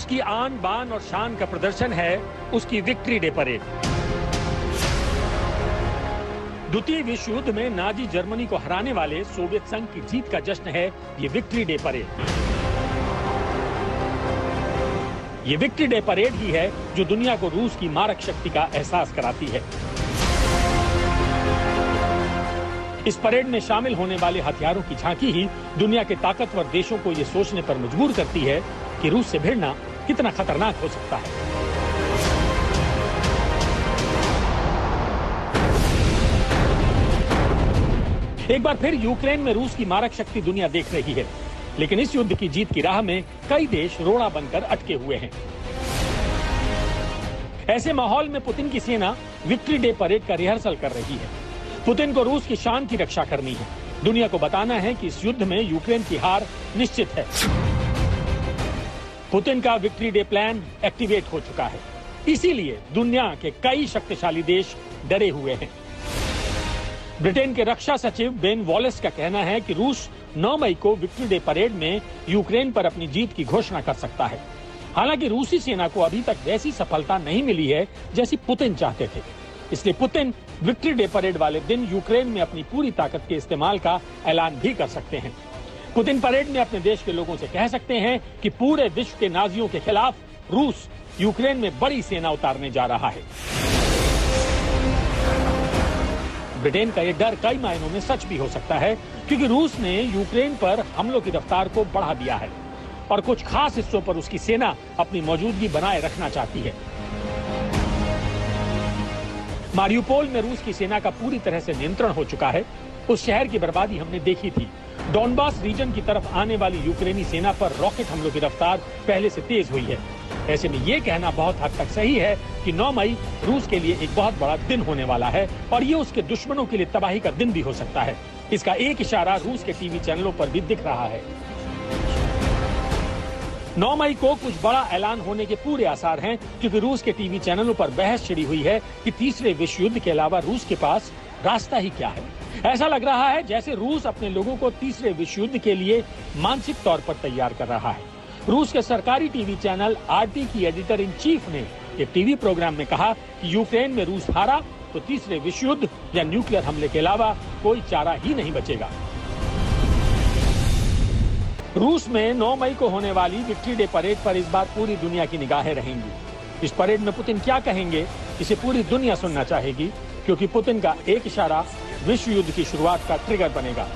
रूस की आन बान और शान का प्रदर्शन है उसकी विक्ट्री डे परेड। द्वितीय विश्व युद्ध में नाजी जर्मनी को हराने वाले सोवियत संघ की जीत का जश्न है ये विक्ट्री डे परेड। ये विक्ट्री डे परेड ही है जो दुनिया को रूस की मारक शक्ति का एहसास कराती है। इस परेड में शामिल होने वाले हथियारों की झांकी ही दुनिया के ताकतवर देशों को ये सोचने पर मजबूर करती है कि रूस से भिड़ना कितना खतरनाक हो सकता है। एक बार फिर यूक्रेन में रूस की मारक शक्ति दुनिया देख रही है, लेकिन इस युद्ध की जीत की राह में कई देश रोड़ा बनकर अटके हुए हैं। ऐसे माहौल में पुतिन की सेना विक्ट्री डे परेड का रिहर्सल कर रही है। पुतिन को रूस की शान की रक्षा करनी है, दुनिया को बताना है कि इस युद्ध में यूक्रेन की हार निश्चित है। पुतिन का विक्ट्री डे प्लान एक्टिवेट हो चुका है, इसीलिए दुनिया के कई शक्तिशाली देश डरे हुए हैं। ब्रिटेन के रक्षा सचिव बेन वॉलेस का कहना है कि रूस 9 मई को विक्ट्री डे परेड में यूक्रेन पर अपनी जीत की घोषणा कर सकता है। हालांकि रूसी सेना को अभी तक वैसी सफलता नहीं मिली है जैसी पुतिन चाहते थे, इसलिए पुतिन विक्ट्री डे परेड वाले दिन यूक्रेन में अपनी पूरी ताकत के इस्तेमाल का ऐलान भी कर सकते हैं। पुतिन परेड में अपने देश के लोगों से कह सकते हैं कि पूरे विश्व के नाजियों के खिलाफ रूस यूक्रेन में बड़ी सेना उतारने जा रहा है। ब्रिटेन का ये डर कई मायनों में सच भी हो सकता है, क्योंकि रूस ने यूक्रेन पर हमलों की रफ्तार को बढ़ा दिया है और कुछ खास हिस्सों पर उसकी सेना अपनी मौजूदगी बनाए रखना चाहती है। मारियुपोल में रूस की सेना का पूरी तरह से नियंत्रण हो चुका है। उस शहर की बर्बादी हमने देखी थी। डॉनबास रीजन की तरफ आने वाली यूक्रेनी सेना पर रॉकेट हमलों की रफ्तार पहले से तेज हुई है। ऐसे में ये कहना बहुत हद तक सही है कि 9 मई रूस के लिए एक बहुत बड़ा दिन होने वाला है और ये उसके दुश्मनों के लिए तबाही का दिन भी हो सकता है। इसका एक इशारा रूस के टीवी चैनलों पर भी दिख रहा है। 9 मई को कुछ बड़ा ऐलान होने के पूरे आसार हैं, क्योंकि रूस के टीवी चैनलों पर बहस छिड़ी हुई है कि तीसरे विश्व युद्ध के अलावा रूस के पास रास्ता ही क्या है। ऐसा लग रहा है जैसे रूस अपने लोगों को तीसरे विश्व युद्ध के लिए मानसिक तौर पर तैयार कर रहा है। रूस के सरकारी टीवी चैनल आरटी की एडिटर इन चीफ ने एक टीवी प्रोग्राम में कहा कि यूक्रेन में रूस हारा तो तीसरे विश्व युद्ध या न्यूक्लियर हमले के अलावा कोई चारा ही नहीं बचेगा। रूस में 9 मई को होने वाली विक्ट्री डे परेड पर इस बार पूरी दुनिया की निगाहें रहेंगी। इस परेड में पुतिन क्या कहेंगे, इसे पूरी दुनिया सुनना चाहेगी, क्योंकि पुतिन का एक इशारा विश्व युद्ध की शुरुआत का ट्रिगर बनेगा।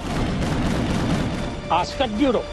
आज तक ब्यूरो।